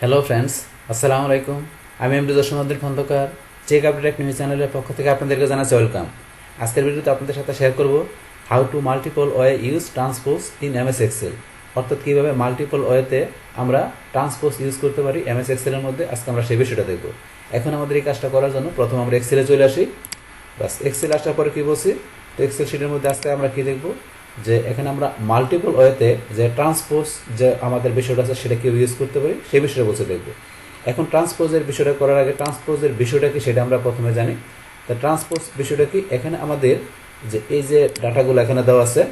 Hello friends, আসসালামু আলাইকুম। আমি এমডি দর্শনদের খন্দকার চেক আপডেট নিউজ চ্যানেলের পক্ষ থেকে আপনাদেরকে জানাচ্ছি ওয়েলকাম। আজকের ভিডিওতে আপনাদের সাথে শেয়ার করব how to multiple way use transpose in MS Excel, অর্থাৎ কীভাবে মাল্টিপল ওয়েতে আমরা ট্রান্সপোজ ইউজ করতে পারি এমএস এক্সেলের মধ্যে। আজকে আমরা সেই বিষয়টা দেখব। এখন আমাদের এই কাজটা করার জন্য প্রথম আমরা এক্সেলে চলে আসি। বাস এক্সেল আসার পরে কী বলছি, তো এক্সেল শিটের মধ্যে আজকে আমরা কী দেখব যে এখানে আমরা মাল্টিপল ওয়েতে যে ট্রান্সপোজ যে আমাদের বিষয়টা আছে সেটা কীভাবে ইউজ করতে পারি সেই বিষয়টা বলতে দেখব। এখন ট্রান্সপোজের বিষয়টা করার আগে ট্রান্সপোজের বিষয়টা কি সেটা আমরা প্রথমে জানি। তো ট্রান্সপোজ বিষয়টা কি, এখানে আমাদের যে এই যে ডাটাগুলো এখানে দেওয়া আছে,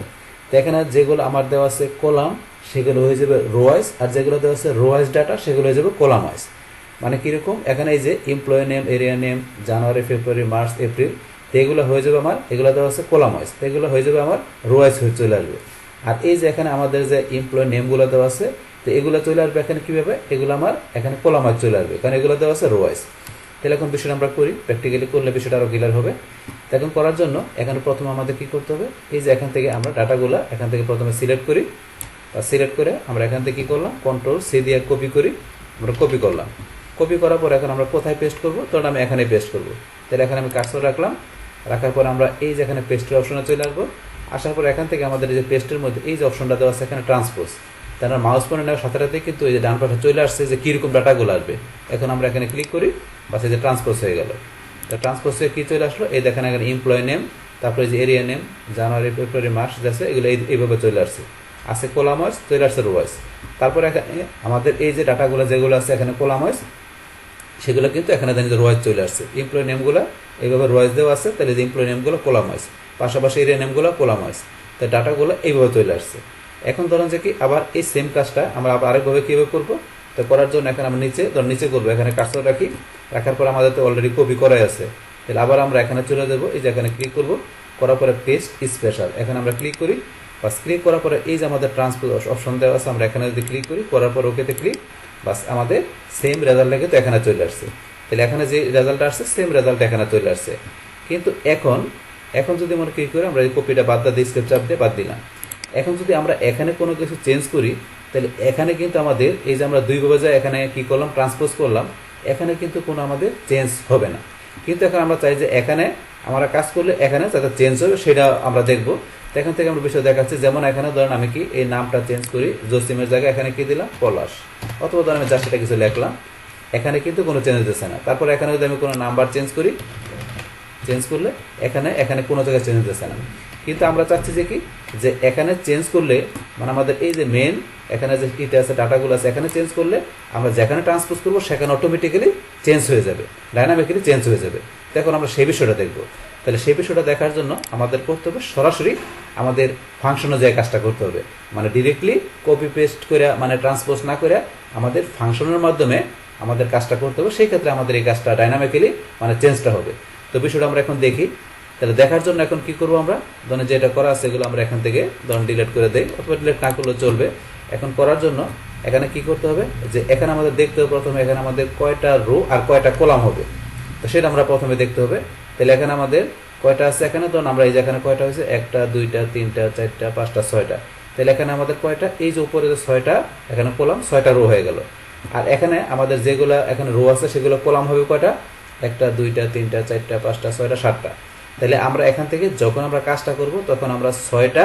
তো এখানে যেগুলো আমার দেওয়া আছে কলাম সেগুলো হয়ে যাবে রো ওয়াইজ, আর যেগুলো দেওয়া আছে রো ওয়াইজ ডাটা সেগুলো হয়ে যাবে কলাম ওয়াইজ। মানে কীরকম, এখানে এই যে এমপ্লয়ি নেম, এরিয়া নেম, জানুয়ারি, ফেব্রুয়ারি, মার্চ, এপ্রিল, তো এগুলো হয়ে যাবে আমার, এগুলো দেওয়া আছে কলাম ওয়াইজ, তো এগুলো হয়ে যাবে আমার রো ওয়াইজ হয়ে চলে আসবে। আর এই যে এখানে আমাদের যে এমপ্লয়ি নেমগুলো দেওয়া আছে, তো এগুলো চলে আসবে এখানে কীভাবে, এগুলো আমার এখানে কলাম ওয়াইজ চলে আসবে, কারণ এগুলো দেওয়া আছে রো ওয়াইজ। তাহলে এখন বিষয়টা আমরা করি, প্র্যাকটিক্যালি করলে বিষয়টা আরও ক্লিয়ার হবে। তো এখন করার জন্য এখানে প্রথমে আমাদের কী করতে হবে, এই যে এখান থেকে আমরা ডাটাগুলো এখান থেকে প্রথমে সিলেক্ট করি। সিলেক্ট করে আমরা এখান থেকে কী করলাম, কন্ট্রোল সি দিয়ে কপি করি, আমরা কপি করলাম। কপি করার পর এখন আমরা কোথায় পেস্ট করব, তখন আমি এখানে পেস্ট করব। তাহলে এখানে আমি কার্সর রাখলাম, রাখার পর আমরা এই যে এখানে পেস্টের অপশনে চলে আসবো। আসার পর এখান থেকে আমাদের এই যে পেস্টের মধ্যে এই যে অপশনটা দেওয়া আছে এখানে ট্রান্সপোজ, তার মাউস পয়েন্ট নেওয়ার সাথে সাথে কিন্তু এই যে ডান পাশে চলে আসছে যে কীরকম ডাটাগুলো আসবে। এখন আমরা এখানে ক্লিক করি, বাস এই যে ট্রান্সপোজ হয়ে গেল। তো ট্রান্সপোজ হয়ে কী চলে আসলো, এই দেখেন এখানে এমপ্লয়ি নেম, তারপরে যে এরিয়া নেম, জানুয়ারি, ফেব্রুয়ারি, মার্চ আছে, এগুলো এইভাবে চলে আসছে। আছে কলাম ওয়াইজ, চলে আসছে রো ওয়াইজ। তারপরে এখানে আমাদের এই যে ডাটাগুলো যেগুলো আছে এখানে কলাম ওয়াইজ, সেগুলো কিন্তু এখানে দেখেন যে রো ওয়াইজ চলে আসছে। এমপ্লয়ি নেমগুলো এইভাবে রো ওয়াইজ দেওয়া আছে, তাহলে যে এমপ্লয়ি নেমগুলো কলাম ওয়াইজ, পাশাপাশি এরিয়া নেমগুলো কলাম ওয়াইজ, তো ডাটাগুলো এইভাবে চলে আসছে। এখন ধরেন যে কি আবার এই সেম কাজটা আমরা আবার আরেকভাবে কীভাবে করবো, তো করার জন্য এখানে আমরা নিচে করবো, এখানে কার্সর রাখি, রাখার পর আমাদের তো অলরেডি কপি করাই আছে। তাহলে আবার আমরা এখানে চলে যাবো, এই যে এখানে ক্লিক করবো, করার পরে পেস্ট স্পেশাল এখানে আমরা ক্লিক করি। বাস ক্লিক করার পরে এই যে আমাদের ট্রান্সপোজ অপশন দেওয়া আছে, আমরা এখানে যদি ক্লিক করি, করার পর ওকেতে ক্লিক, বাস আমাদের সেম রেজাল্টটা কিন্তু এখানে চলে আসছে। তাহলে এখানে যে রেজাল্টটা আসছে সেম রেজাল্ট এখানে চলে আসছে। কিন্তু এখন যদি মনে কী করি, আমরা এই কপিটা বাদ দিয়ে স্কেপ চাপ দিয়ে বাদ দিলাম। এখন যদি আমরা এখানে কোনো কিছু চেঞ্জ করি, তাহলে এখানে কিন্তু আমাদের এই যে আমরা দুইভাবে যায় এখানে কী করলাম, ট্রান্সপোজ করলাম, এখানে কিন্তু কোনো আমাদের চেঞ্জ হবে না। কিন্তু এখন আমরা চাই যে এখানে আমরা কাজ করলে এখানে যাতে চেঞ্জ হবে সেটা আমরা দেখবো। তো এখান থেকে আমরা বিষয় দেখাচ্ছি, যেমন এখানে ধরেন আমি কি এই নামটা চেঞ্জ করি, জসিমের জায়গায় এখানে কি দিলাম পলাশ, অথবা ধরেন আমি যা সেটা কিছু লিখলাম, এখানে কিন্তু কোনো চেঞ্জ হচ্ছে না। তারপরে এখানে যদি আমি কোনো নাম্বার চেঞ্জ করি, চেঞ্জ করলে এখানে কোনো জায়গায় চেঞ্জ হচ্ছে না। কিন্তু আমরা চাচ্ছি যে কি, যে এখানে চেঞ্জ করলে মানে আমাদের এই যে মেন এখানে যে ইটা আছে, ডাটাগুলো আছে, এখানে চেঞ্জ করলে আমরা যেখানে ট্রান্সপোজ করবো সেখানে অটোমেটিক্যালি চেঞ্জ হয়ে যাবে, ডাইনামিক্যালি চেঞ্জ হয়ে যাবে। এখন আমরা সেই বিষয়টা দেখবো। তাহলে সেই বিষয়টা দেখার জন্য আমাদের করতে হবে সরাসরি আমাদের ফাংশনে যে কাজটা করতে হবে, মানে ডিরেক্টলি কপি পেস্ট করে মানে ট্রান্সপোজ না করে আমাদের ফাংশনের মাধ্যমে আমাদের কাজটা করতে হবে। সেই ক্ষেত্রে আমাদের এই কাজটা ডাইনামিক্যালি মানে চেঞ্জটা হবে। তো বিষয়টা আমরা এখন দেখি। তাহলে দেখার জন্য এখন কি করবো, আমরা ধরেন যেটা করা আছে এগুলো আমরা এখান থেকে ধরেন ডিলিট করে দেই, অথবা ডিলিট না করলেও চলবে। এখন করার জন্য এখানে কি করতে হবে, যে এখানে আমাদের দেখতে হবে প্রথমে এখানে আমাদের কয়টা রো আর কয়টা কলাম হবে, তো সেটা আমরা প্রথমে দেখতে হবে। তাহলে এখানে আমাদের কয়টা আছে, এখানে ধরুন আমরা এই যে এখানে কয়টা হয়েছে, 1টা 2টা 3টা 4টা 5টা 6টা, তাহলে এখানে আমাদের কয়টা, এই যে উপরে যে 6টা এখানে কলাম, 6টা রো হয়ে গেল। আর এখানে আমাদের যেগুলো এখানে রো আছে সেগুলো কলাম হবে কয়টা, 1টা 2টা 3টা 4টা 5টা 6টা 7টা। তাহলে আমরা এখান থেকে যখন আমরা কাজটা করব তখন আমরা 6টা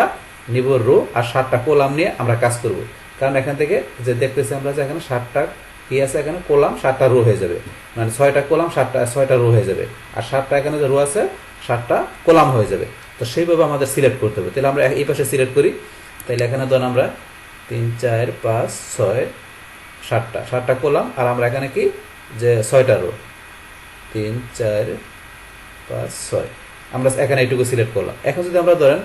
নিব রো আর 7টা কলাম নিয়ে আমরা কাজ করব। কারণ এখান থেকে যে দেখতেছি আমরা যে এখানে 7টা কি আছে, এখানে কলাম 7টা রো হয়ে যাবে, মানে 6টা কলাম 6টা রো হয়ে যাবে, আর 7টা এখানে যে রো আছে 7টা কলাম হয়ে যাবে। তো সেইভাবে আমাদের সিলেক্ট করতে হবে। তাহলে আমরা এই পাশে সিলেক্ট করি। তাহলে এখানে ধরুন আমরা 3 4 5 6 7টা কলাম, আর আমরা এখানে কি যে 6টা রো, 3 4 5 6 আমরা এখানে এইটুকু সিলেক্ট করলাম। এখন যদি আমরা ধরেন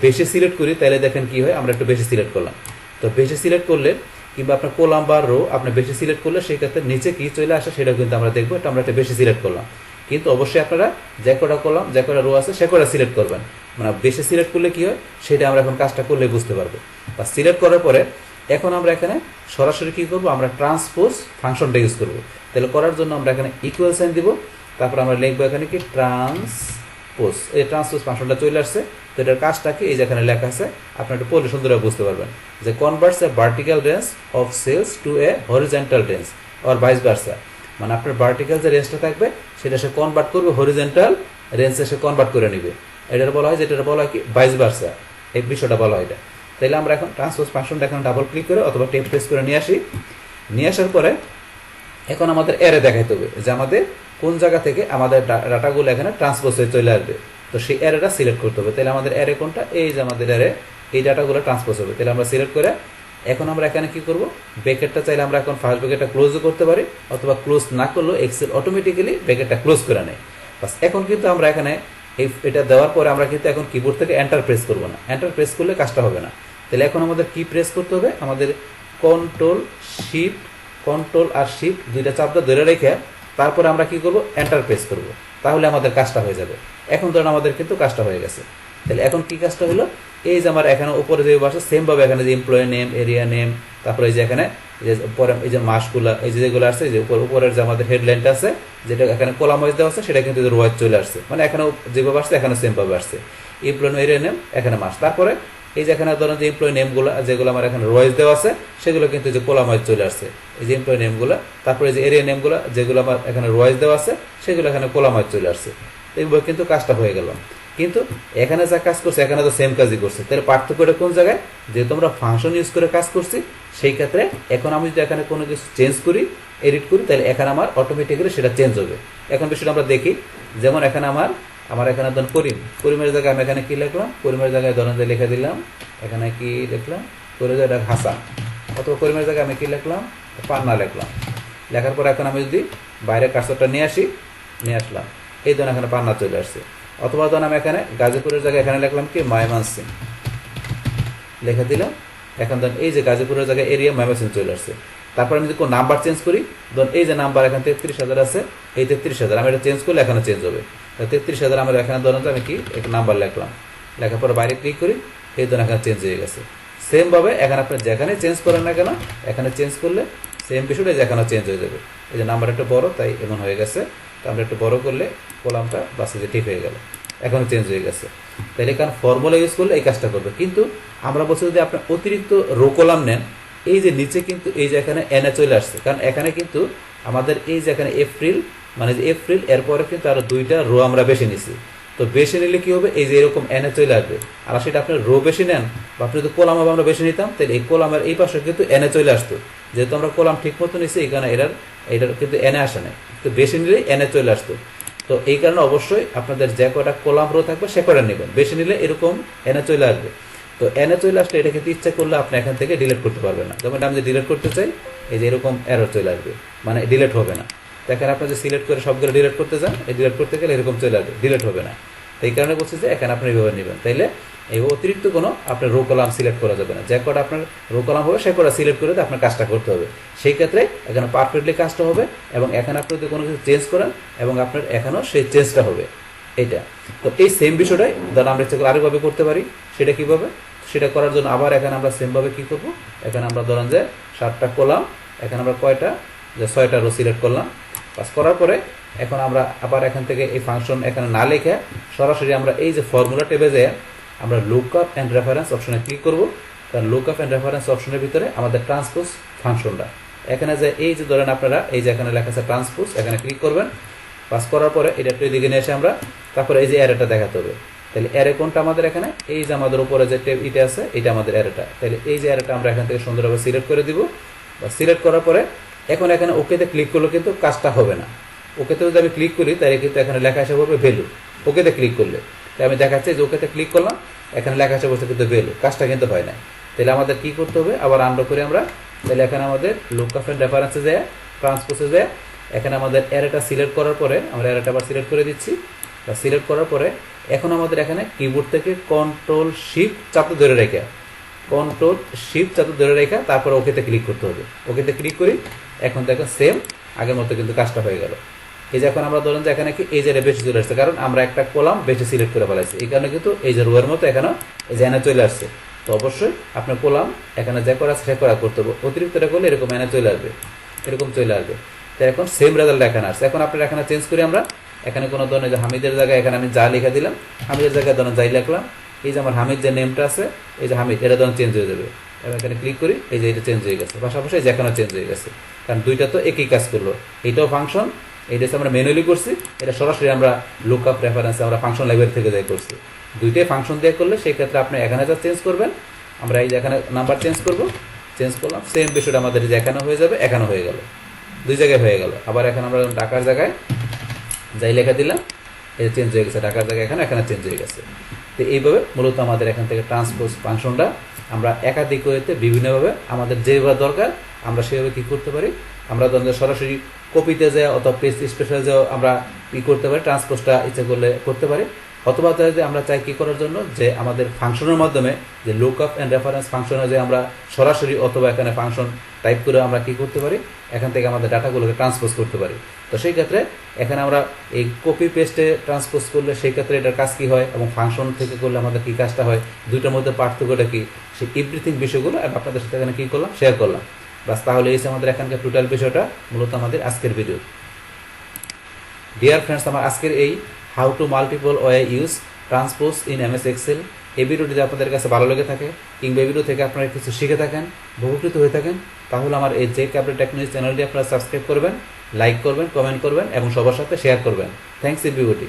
বেশি সিলেক্ট করি তাহলে দেখেন কি হয়, আমরা একটু বেশি সিলেক্ট করলাম। তো বেশি সিলেক্ট করলে কিংবা আপনার কলাম বা রো আপনি বেশি সিলেক্ট করলে সেই ক্ষেত্রে নিচে কি চলে আসে সেটাও কিন্তু আমরা দেখবো। এটা আমরা একটা বেশি সিলেক্ট করলাম, কিন্তু অবশ্যই আপনারা যে কটা কলাম যে কটা রো আছে সে কটা সিলেক্ট করবেন। মানে বেশি সিলেক্ট করলে কি হয় সেটা আমরা এখন কাজটা করলে বুঝতে পারবো। বা সিলেক্ট করার পরে এখন আমরা এখানে সরাসরি কি করবো, আমরা ট্রান্সপোজ ফাংশনটা ইউজ করবো। তাহলে করার জন্য আমরা এখানে ইকুয়াল সাইন দিব, তারপর আমরা লিখবো এখানে কি ট্রান্সপোজ, এই ট্রান্সপোজ ফাংশনটা চলে আসছে। তো এটার কাজটা কি, এই যে এখানে লেখা আছে, আপনার একটু পড়লে সুন্দরভাবে বুঝতে পারবেন যে converts a vertical range of cells to a horizontal range, আর ভাইস ভার্সা, মানে আপনার ভার্টিক্যাল যে রেঞ্জটা থাকবে সেটা সে কনভার্ট করবে হরিজেন্টাল রেঞ্জে, সে কনভার্ট করে নিবে। এটার বলা হয়, যেটা বলা হয় কি ভাইস ভার্সা, এই বিষয়টা বলা হয় এটা। তাইলে আমরা এখন ট্রান্সপোজ ফাংশনটা এখন ডাবল ক্লিক করে অথবা টেপ প্রেস করে নিয়ে আসি। নিয়ে আসার পরে এখন আমাদের অ্যারে দেখাইতে হবে যে আমাদের কোন জায়গা থেকে আমাদের ডাটাগুলো এখানে ট্রান্সপোজ হয়ে চলে আসবে। তো সেই অ্যারেটা সিলেক্ট করতে হবে। তাহলে আমাদের অ্যারে কোনটা, এই যে আমাদের অ্যারে, এই ডাটাগুলো ট্রান্সপোজ হবে। তাহলে আমরা সিলেক্ট করে এখন আমরা এখানে কি করব, ব্র্যাকেটটা চাইলে আমরা এখন ফার্স্ট ব্র্যাকেটটা ক্লোজও করতে পারি, অথবা ক্লোজ না করলেও এক্সেল অটোমেটিক্যালি ব্র্যাকেটটা ক্লোজ করে নেয়। বাস এখন কিন্তু আমরা এখানে এটা দেওয়ার পরে আমরা কিন্তু এখন কিবোর্ড থেকে এন্টার প্রেস করব না, এন্টার প্রেস করলে কাজটা হবে না। তাহলে এখন আমাদের কি প্রেস করতে হবে, আমাদের কন্ট্রোল আর শিফট দুইটা চাপ ধরে রেখে তারপরে আমরা কি করব, এন্টার প্রেস করব, তাহলে আমাদের কাজটা হয়ে যাবে। এখন ধরুন আমাদের কিন্তু কাজটা হয়ে গেছে। তাহলে এখন কি কাজটা হলো, এই যে আমার এখানে উপরে যে বসে সেম ভাবে এখানে যে এমপ্লয়ি নেম, এরিয়া নেম, তারপরে এই যে এখানে যে পরে এই যে মাসগুলা, এই যে যেগুলো আসছে, যে উপরের যে আমাদের হেডলাইনটা আছে, যেটা এখানে কলাম ওয়াইজ দেওয়া আছে, সেটা কিন্তু রো ওয়াইজ চলে আসছে, মানে এখানে যেভাবে আসছে এখানে সেম ভাবে আসছে। এমপ্লয়ি এরিয়া নেম, এখানে মাস, তারপরে এই যে এখানে ধরেন যে এমপ্লয়ি নেমগুলো যেগুলো আমার এখানে রো ওয়াইজ দেওয়া আছে সেগুলো কিন্তু যে কলাম ওয়াইজ চলে আসছে, এই যে এমপ্লয়ি নেমগুলো, তারপরে যে এরিয়া নেমগুলো যেগুলো আমার এখানে রো ওয়াইজ দেওয়া আছে সেগুলো এখানে কলাম ওয়াইজ চলে আসছে। এইভাবে কিন্তু কাজটা হয়ে গেল। কিন্তু এখানে যা কাজ করছে এখানে তো সেম কাজই করছে। তাহলে পার্থক্যটা কোন জায়গায়, যেহেতু আমরা ফাংশন ইউজ করে কাজ করছি, সেই ক্ষেত্রে এখন আমি যদি এখানে কোনো কিছু চেঞ্জ করি, এডিট করি, তাহলে এখানে আমার অটোমেটিক্যালি সেটা চেঞ্জ হবে। এখন বিষয়টা আমরা দেখি, যেমন এখানে আমার এখানে ধরুন করিমের জায়গায় আমি এখানে কি লিখলাম, করিমের জায়গায় ধরেন যে লিখে দিলাম, এখানে কি লিখলাম, করিমের জায়গায় হাসান, অথবা করিমের জায়গায় আমি কি লিখলাম, পান্না লিখলাম। লেখার পর এখন আমি যদি বাইরে কার্সরটা নিয়ে আসলাম, এই ধরুন এখানে পান্না চলে আসছে। অথবা ধরুন আমি এখানে গাজীপুরের জায়গায় এখানে লিখলাম কি ময়মনসিং, লিখে দিলাম। এখন ধরুন এই যে গাজীপুরের জায়গায় এরিয়া ময়মনসিং চলে আসছে। তারপর আমি যদি কোনো নাম্বার চেঞ্জ করি, ধরুন এই যে নাম্বার এখানে 33,000 আছে, এই 33,000 আমি এটা চেঞ্জ করলে এখানে চেঞ্জ হবে। 33,000 আমার এখানে ধরুন আমি কি একটা নাম্বার লিখলাম, লেখার পরে বাইরে ক্লিক করি, এই ধরুন এখানে চেঞ্জ হয়ে গেছে। সেম ভাবে এখানে আপনি যেখানে চেঞ্জ করেন না কেন, এখানে চেঞ্জ করলে সেম বিষয়টা যেখানে চেঞ্জ হয়ে যাবে। এই যে নাম্বার একটু বড়, তাই এমন হয়ে গেছে। তো আমরা একটু বড় করলে কলামটা বাসে যে ঠিক হয়ে গেল, এখন চেঞ্জ হয়ে গেছে। তাহলে কারণ ফর্মুলা ইউজ করলে এই কাজটা করবে। কিন্তু আমরা বলছি যদি আপনি অতিরিক্ত রো কলাম নেন, এই যে নিচে কিন্তু এই যে এখানে এনে চলে আসছে, কারণ এখানে কিন্তু আমাদের এই যে এখানে এপ্রিল, মানে যে এপ্রিল, এরপরে কিন্তু আরো দুইটা রো আমরা বেশি নিছি। তো বেশি নিলে কি হবে, এই যে এরকম এনে চলে আসবে। আর সেটা আপনি রো বেশি নেন বা আপনি যদি কলাম আমরা বেশি নিতাম, তাহলে এই কলামের এই পাশে কিন্তু এনে চলে আসতো। যেহেতু আমরা কলাম ঠিক মতো নিছি, এখানে এটার কিন্তু এনে আসে নাই, তো বেশি নিলে এনে চলে আসতো। তো এই কারণে অবশ্যই আপনাদের যে কয়টা কলাম রো থাকবে সে কয়টা নেবেন, বেশি নিলে এরকম এনে চলে আসবে। তো এনে চলে আসলে এটা কিন্তু ইচ্ছা করলে আপনি এখান থেকে ডিলিট করতে পারবেন না। যেমন আমি যে ডিলিট করতে চাই, এই যে এরকম এরর চলে আসবে, মানে ডিলিট হবে না। দেখেন আপনি যে সিলেক্ট করে সবগুলো ডিলিট করতে চান, এই ডিলিট করতে গেলে এরকম চলে আসবে, ডিলিট হবে না। তো এই কারণে বলছি যে এখানে আপনি এইভাবে নেবেন। তাইলে এই অতিরিক্ত কোনো আপনার রো কলাম সিলেক্ট করা যাবে না। যে কটা আপনার রো কলাম হবে সে কটা সিলেক্ট করে আপনার কাজটা করতে হবে। সেই ক্ষেত্রে এখানে পারফেক্টলি কাজটা হবে, এবং এখানে আপনি যদি কোনো কিছু চেঞ্জ করেন এবং আপনার এখানেও সেই চেঞ্জটা হবে। এইটা তো এই সেম বিষয়টাই ধরুন আমরা ইচ্ছা করে আরেকভাবে করতে পারি। সেটা কীভাবে, সেটা করার জন্য আবার এখানে আমরা সেমভাবে কী করবো, এখানে আমরা ধরেন যে 7টা কলাম, এখানে আমরা কয়টা, যে 6টা রো সিলেক্ট করলাম। পাস করার পরে এখন আমরা আবার এখান থেকে এই ফাংশন এখানে না লিখে সরাসরি আমরা এই যে ফর্মুলা ট্যাবে যেয়ে আমরা লুকআপ অ্যান্ড রেফারেন্স অপশনে ক্লিক করব। কারণ লুকআপ অ্যান্ড রেফারেন্স অপশনের ভিতরে আমাদের ট্রান্সপোজ ফাংশনটা এখানে, যে এই যে ধরেন আপনারা এই যে এখানে লেখা আছে ট্রান্সপোজ, এখানে ক্লিক করবেন। পাস করার পরে এটা একটু এদিকে নিয়ে এসে আমরা তারপরে এই যে অ্যারেটা দেখাতে হবে। তাহলে অ্যারে কোনটা আমাদের এখানে, এই যে আমাদের উপরে যে ট্যাব এটা আছে, এটা আমাদের অ্যারেটা। তাহলে এই যে অ্যারেটা আমরা এখান থেকে সুন্দরভাবে সিলেক্ট করে দিব। বা সিলেক্ট করার পরে এখন এখানে ওকেতে ক্লিক করলে কিন্তু কাজটা হবে না। ওকেতে যদি আমি ক্লিক করি তাহলে কিন্তু এখানে লেখা এসে পড়বে ভ্যালু। ওকেতে ক্লিক করলে তাই আমি দেখাচ্ছি যে ওকেতে ক্লিক করলাম, এখানে লেখা এসে পড়ছে কিন্তু ভ্যালু, কাজটা কিন্তু হয় না। তাহলে আমাদের কি করতে হবে, আবার আনডু করি আমরা। তাহলে এখানে আমাদের লুকআপ অ্যান্ড রেফারেন্সে যায়, ট্রান্সপোজে যায়, এখানে আমাদের অ্যারেটা সিলেক্ট করার পরে আমরা অ্যারেটা আবার সিলেক্ট করে দিচ্ছি। বা সিলেক্ট করার পরে এখন আমাদের এখানে কিবোর্ড থেকে কন্ট্রোল শিফট চাপতে ধরে রেখে তারপরে ওকেতে ক্লিক করতে হবে। ওকেতে ক্লিক করি, এখন দেখো সেম আগের মতো কিন্তু কাজটা হয়ে গেল। এই যে এখন আমরা ধরেন যে এখানে কি এই যে বেশি চলে আসছে, কারণ আমরা একটা কলাম বেশি সিলেক্ট করে ফেলাইছি, এই কারণে কিন্তু এই যে রোয়ের মতো এখানে এই যে এনে চলে আসছে। তো অবশ্যই আপনার কলাম এখানে যে করা সে করা করতে হবে, অতিরিক্তটা করলে এরকম এনে চলে আসবে, এরকম চলে আসবে। তো এখন সেম রেজাল্ট এখানে আসছে। এখন আপনার এখানে চেঞ্জ করি আমরা, এখানে কোনো ধরনের যে হামিদের জায়গায় এখানে আমি যা লিখে দিলাম, হামিদের জায়গায় ধরেন যাই লিখলাম, এই যে আমার হামিদ যে নেমটা আছে, এই যে হামিদ, এটা ধরুন চেঞ্জ হয়ে যাবে। এখানে ক্লিক করি, এই যে এটা চেঞ্জ হয়ে গেছে, পাশাপাশি যেখানে চেঞ্জ হয়ে গেছে, কারণ দুইটা তো একই কাজ করলো। এইটাও ফাংশন, এইটা আমরা ম্যানুয়ালি করছি, এটা সরাসরি আমরা লুক আপ রেফারেন্সে আমরা ফাংশন লাইব্রেরি থেকে যাই করছি। দুইটাই ফাংশন দিয়ে করলে সেই ক্ষেত্রে আপনি এখানে যা চেঞ্জ করবেন, আমরা এই যে এখানে নাম্বার চেঞ্জ করব, চেঞ্জ করলাম, সেম বিষয়টা আমাদের যে এখানে হয়ে যাবে, এখানে হয়ে গেল, দুই জায়গায় হয়ে গেল। আবার এখানে আমরা টাকার জায়গায় যাই লেখা দিলাম, এটা চেঞ্জ হয়ে গেছে, টাকার জায়গায় এখানে চেঞ্জ হয়ে গেছে। তো এইভাবে মূলত আমাদের এখান থেকে ট্রান্সপোজ ফাংশনটা আমরা একাধিক ওয়েতে বিভিন্নভাবে আমাদের যেভাবে দরকার আমরা সেভাবে কী করতে পারি, আমরা সরাসরি কপিতে যাই অথবা পেস্ট স্পেশাল যাও আমরা কী করতে পারি, ট্রান্সপোজটা ইচ্ছা করলে করতে পারি। অথবা যদি আমরা চাই কী করার জন্য যে আমাদের ফাংশনের মাধ্যমে যে লুক আপ অ্যান্ড রেফারেন্স ফাংশনে যে আমরা সরাসরি অথবা এখানে ফাংশন টাইপ করে আমরা কী করতে পারি, এখান থেকে আমাদের ডাটাগুলোকে ট্রান্সপোজ করতে পারি। তো সেই ক্ষেত্রে এখানে আমরা এই কপি পেস্টে ট্রান্সপোজ করলে সেই ক্ষেত্রে এটার কাজ কী হয় এবং ফাংশন থেকে করলে আমাদের কী কাজটা হয়, দুইটার মধ্যে পার্থক্যটা কী, সেই এভরিথিং বিষয়গুলো আপনাদের সাথে এখানে কী করলাম, শেয়ার করলাম। বাস, তাহলে এই আমাদের এখানকার টোটাল বিষয়টা মূলত আমাদের আজকের ভিডিও। ডিয়ার ফ্রেন্ডস, আমার আজকের এই how to multiple way use transpose in MS Excel এই ভিডিওটি যদি আপনাদের কাছে ভালো লেগে থাকে কিংবা এই ভিডিও থেকে আপনারা কিছু শিখে থাকেন, উপকৃত হয়ে থাকেন, তাহলে আমার এই যে ক্যাপিটাল টেকনোলজি চ্যানেলটি আপনারা সাবস্ক্রাইব করবেন, লাইক করবেন, কমেন্ট করবেন এবং সবার সাথে শেয়ার করবেন। Thanks everybody.